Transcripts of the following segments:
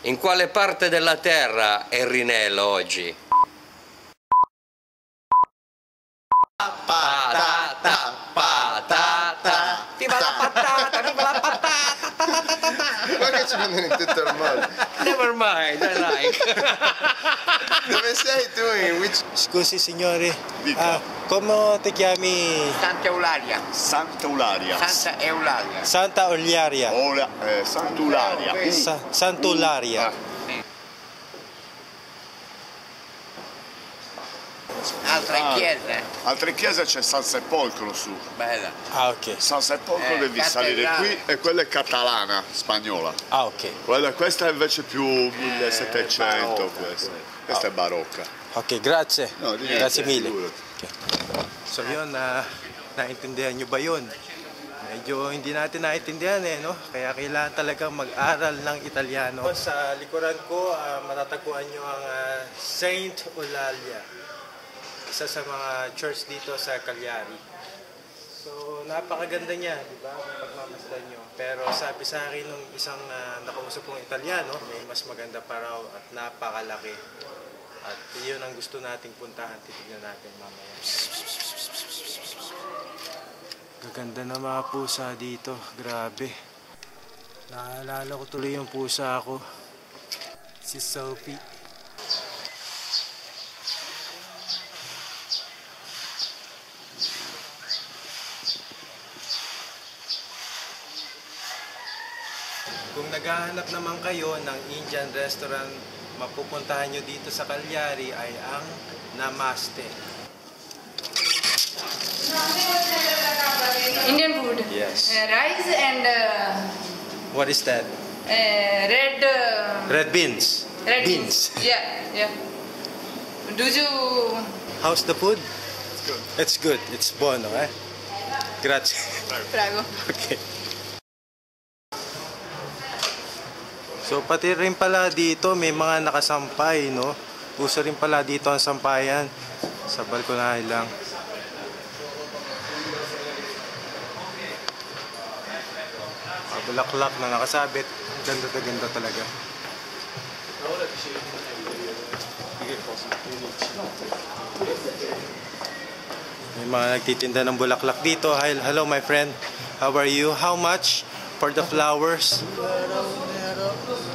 In quale parte della terra è Rinello oggi? Patata, patata, viva la patata, viva la patata. Ma che ci prendono in tutto il mondo? Never mind, I like. Dove sei tu? In which... Scusi signore, Dica. come ti chiami? Santa Eulalia. Santa Eulalia. Santa Eulalia. Santa Eulalia. Sant'Ularia. Sant'Eulalia. Altre chiese. Altre chiese c'è San Sepolcro su. Bella. Ah, ok. San Sepolcro devi salire qui e quella è catalana, spagnola. Ah, ok. Questa è invece più 1700 questa è barocca. Okay, grazie. No, di niente, Grazie mille. figurati. Okay. So yun, naintindihan nyo ba yun? Medyo hindi natin naintindihan no? Kaya kailangan talagang mag-aral ng Italiano. Sa likuran ko, matatagpuan nyo ang Saint Eulalia. Isa sa mga church dito sa Cagliari. So, napakaganda niya, di ba? Pagmamasdan nyo. Pero sabi sa akin nung isang nakausap kong Italiano, may mas maganda pa raw at napakalaki. At yun ang gusto nating puntahan. Titignan natin mamaya. Gaganda na mga pusa dito. Grabe. Naalala ko tuloy yung pusa ko. Si Sophie. Kung naghahanap naman kayo ng Indian restaurant, mapupuntahan nyo dito sa Cagliari ay ang Namaste. Indian food. Yes. Rice and What is that? red. Red beans. Red beans. Yeah. Do you? How's the food? It's good. It's good. It's buono, eh? Grazie. Prego. Okay. So pati rin pala dito may mga nakasampay, no? Uso rin pala dito ang sampayan sa balkonahe lang. Bulaklak na nakasabit. Ganda na ganda talaga. May mga nagtitinda ng bulaklak dito. Hello my friend. How are you? How much for the flowers?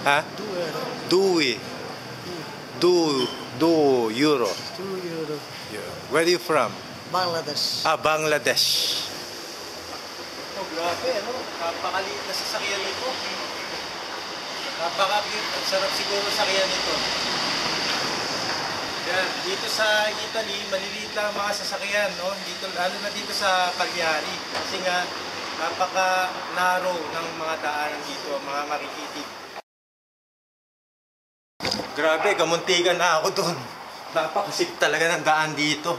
Ha? 2 euro. 2 euro. Where are you from? Bangladesh. Ah, Bangladesh. Oh, grabe, ano? Napakaliit na sasakyan nito. Napaka-cute. Ang sarap siguro sakyan nito. Yan, dito sa Italy, maliliit lang mga sasakyan, no? Dito, lalo na dito sa Cagliari. Kasi nga, napaka-narrow ng mga daanan dito, mga makikitid. Grabe, kamuntikan na ako doon. Napakasip talaga ng daan dito.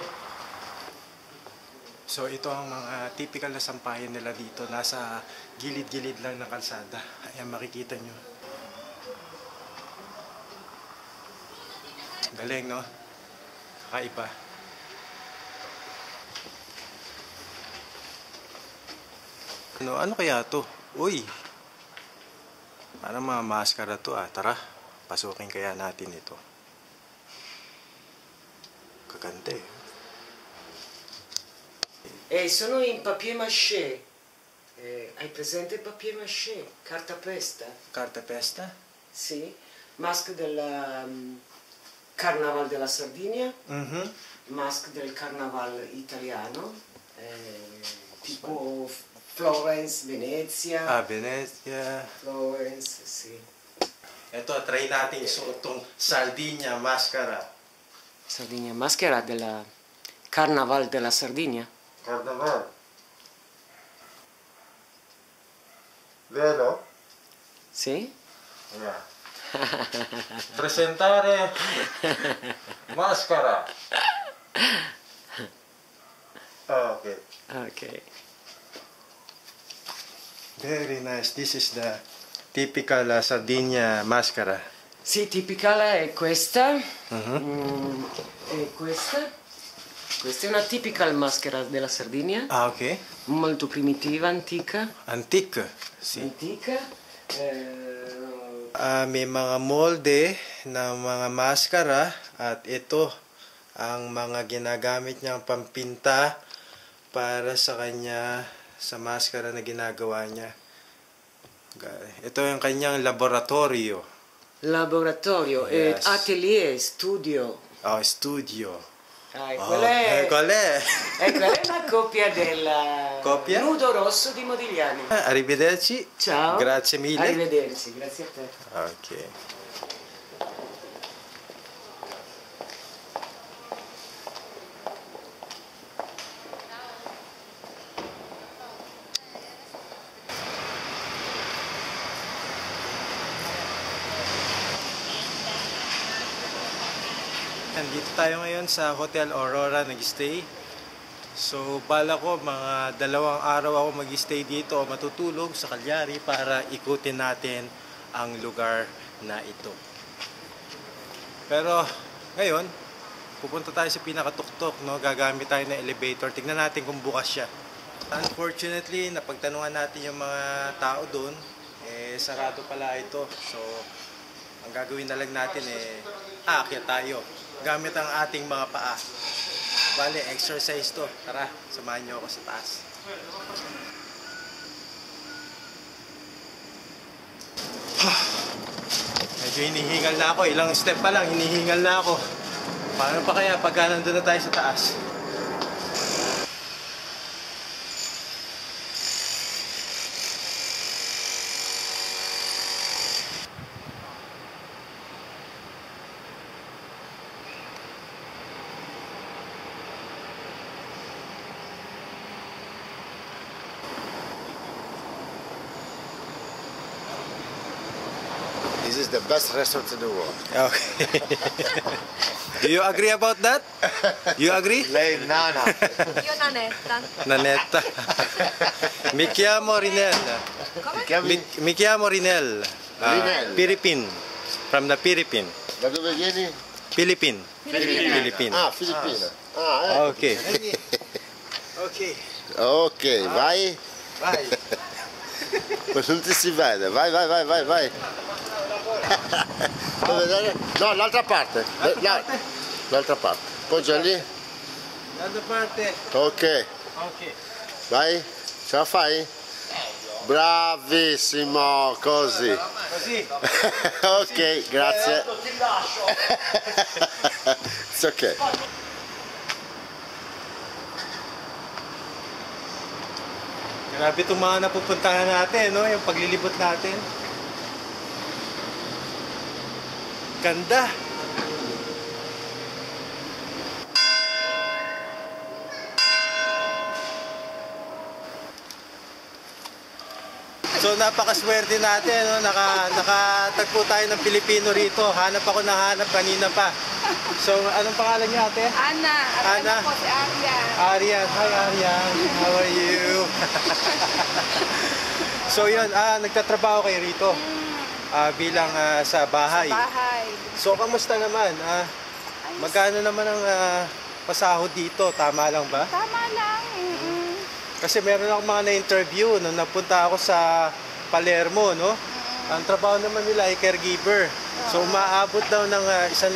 So ito ang mga typical na sampayan nila dito. Nasa gilid-gilid lang ng kalsada. Ayan, makikita nyo. Galing, no? Kakaiba. Ano kaya to? Uy! Parang mga maskara to, Tara. Pasukin kaya natin ito. Kaganda sono in papier maché. Hai presente il papier maché? Carta pesta? Carta pesta? Sì. Mask del Carnaval della Sardegna. Mask del Carnaval italiano. Tipo Florence, Venezia. Ah, Venezia. Florence, sì. Ito, try natin isuot tong Sardinia maskara. Sardegna, maschera della Carnaval della Sardegna. Carnaval. Vero? Sì? Yeah. Presentare maskara. Oh, okay. Okay. Very nice. This is the typical Sardinia maskara. Sì, tipica è questa. E questa. Questa è una typical maschera della Sardegna. Ah, ok. Molto primitiva, antica. Antique. Sì. Antica. May mga molde na mga maskara at ito ang mga ginagamit niyang pampinta para sa kanya sa maskara na ginagawa niya. Ito yung kanyang laboratorio. Laboratorio, Yes. atelier, studio. Oh, studio. Qual è? Qual è? Quella è la coppia del Coppia? Nudo Rosso di Modigliani. Arrivederci. Ciao. Grazie mille. Arrivederci, grazie a te. Ok. Nandito tayo ngayon sa Hotel Aurora nag-stay. So, bala ko mga 2 araw ako mag-stay dito o matutulog sa Cagliari para ikutin natin ang lugar na ito. Pero, ngayon, pupunta tayo sa pinakatuktok, no? Gagamit tayo ng elevator. Tignan natin kung bukas siya. Unfortunately, napagtanungan natin yung mga tao doon, sarado pala ito. So, ang gagawin na lang natin aakyat tayo gamit ang ating mga paa. Bale, exercise to. Tara, samahan niyo ako sa taas. Medyo hinihingal na ako. Ilang step pa lang, hinihingal na ako. Paano pa kaya pagka nandun na tayo sa taas? This is the best restaurant in the world. Okay. Do you agree about that? You agree? Lei nana. Io Nanetta. Nanetta. Mi chiamo Rinel. Mi chiamo Rinel. Rinel. Philippine. From the Philippines. Da dove vieni? Philippine. Philippine. Ah, Filippina. Ah, Okay. Okay. Ok, vai. Vai. Ma non ti si vede. Vai, vai, vai, vai, vai. Vuoi vedere? No, l'altra parte. L'altra parte. Poggia lì. L'altra parte. Ok, Okay. vai. Ce la fai? Bravissimo, così. Così. Ok, grazie. It's okay. Grabe itong mga napupuntahan natin, no? Yung paglilibot natin. Ganda. So napakaswerte natin, no? Nakatagpo tayo ng Pilipino rito. Hanap ako ng hanap kanina pa. So anong pangalan niyo, ate? Ana. Ana. Ako si Arya. Arian. Hi Arian. How are you? So yun, nagtatrabaho kayo rito bilang sa bahay. Bahay. So kamusta naman? Magkano naman ang pasahod dito? Tama lang ba? Tama lang. Kasi meron akong mga na-interview nung napunta ako sa Palermo, no? Ang trabaho naman nila ay caregiver. So umaabot daw ng 1,000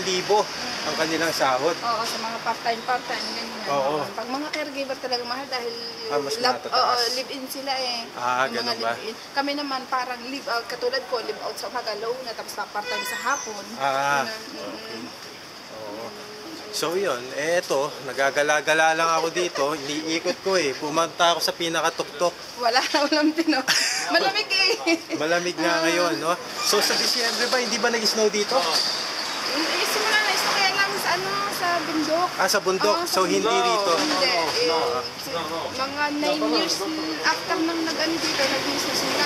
ang kanilang sahod. Oo, sa mga part-time, ganyan. Oo. Pag mga caregiver talaga mahal dahil Mas matataas. live-in sila eh. Ganun Yung mga ba? live-in. Kami naman parang live-out, katulad ko, live-out sa umaga, na tapos part-time sa hapon. Okay. Oo. So yun, eto, nagagala-gala lang ako dito, iniikot ko pumunta ako sa pinakatuktok. Walang tino. Malamig eh. Malamig nga ngayon, no? So sa Disyembre ba, hindi ba nag-snow dito? Simula na ito kaya lang sa bundok. Sa bundok, Oo, so hindi rito. Hindi. Mga 9 years after nang nag-ano dito, nag-news na sila.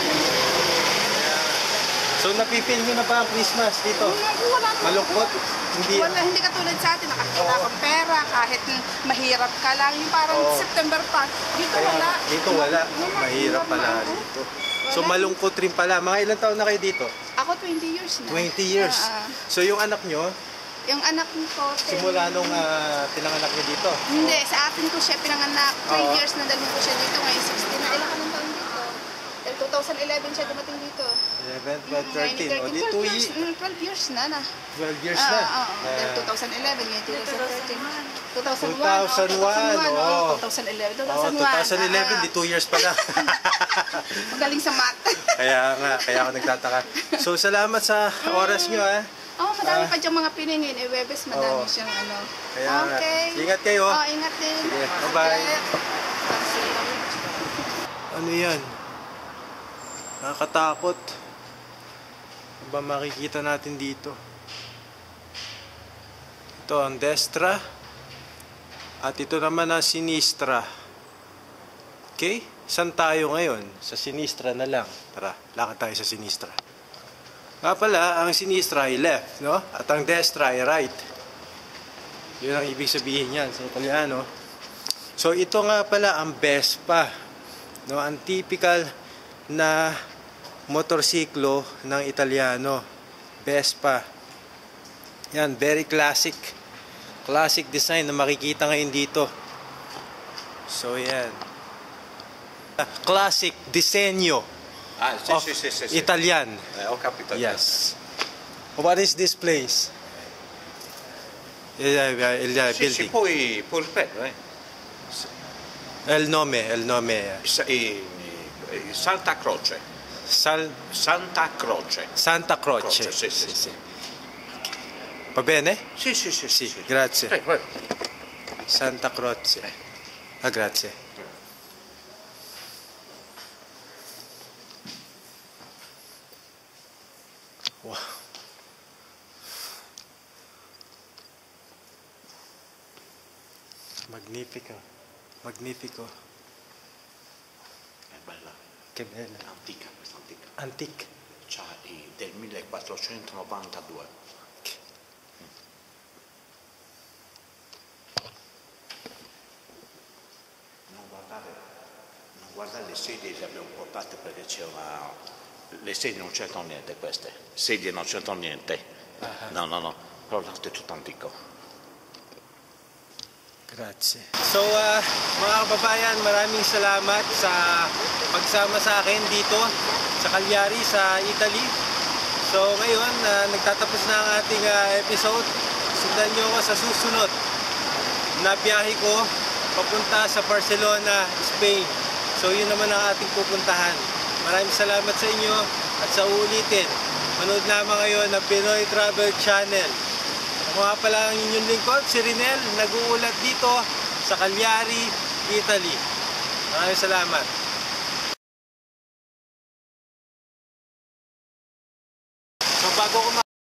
So napipil nyo na ba ang Christmas dito? Wala naman. Malungkot? Hindi. Hindi katulad sa atin, nakakita kang pera, kahit mahirap ka lang. Yung parang September pa, dito wala. Dito wala. Mahirap pala dito. So malungkot rin pala. Mga ilang taon na kayo dito? Ako 20 years na. 20 years. So yung anak nyo, Yung anak ko, simula nung pinanganak nyo dito? Hindi, sa atin ko siya pinanganak. 12 years na dalhin ko siya dito. Ngayon 16 na. Ilan ka ng taon dito? 2011 siya dumating dito. 11, 12, 13. O, di 12 years na na. 12 years na. Then 2011, ngayon 2013. 2001, 2001, 2011, di 2 years pala. Magaling sa math. Kaya ako nagtataka. So, salamat sa oras nyo, ha. Madami pa diyang mga piningin. Webes, madami siyang ano. Kaya okay. Ingat kayo. Ingat din. Sige, bye-bye. Ano yan? Nakakatakot. Ano ba makikita natin dito? Ito ang destra. At ito naman ang sinistra. Okay? Saan tayo ngayon? Sa sinistra na lang. Tara, lakad tayo sa sinistra. Nga pala, ang sinistra ay left, no? At ang destra ay right. Yun ang ibig sabihin yan sa Italiano. So, ito nga pala ang Vespa, no? Ang typical na motorsiklo ng Italiano. Vespa. Yan, very classic. Classic design na makikita ngayon dito. So, yan. Classic disenyo. Of Italian. Ho capito. Yes. What is this place? Il building. Poi ripeto, Il nome. Santa Croce. Santa Croce. Santa Croce. Sì. Va bene? Sì. Grazie. Prego. Santa Croce. Grazie. Wow. Magnifico. È bella. Che bella. Antica, questa antica. Antique. C'ha del 1492. Non guardare le sedie, le abbiamo portate perché c'è una... Le sedie non c'entrano niente queste. Sedie non c'entrano niente. No. Però l'arte è tutto antico. Grazie. So, mga kababayan, maraming salamat sa pagsama sa akin dito sa Cagliari, sa Italy. So, ngayon, nagtatapos na ang ating episode. Sundan nyo ako sa susunod na biyahe ko papunta sa Barcelona, Spain. So, yun naman ang ating pupuntahan. Maraming salamat sa inyo at sa uulitin. Manood lamang ngayon ng Pinoy Travel Channel. Ako nga pala ang inyong lingkod, si Rinel, nag-uulat dito sa Cagliari, Italy. Maraming salamat.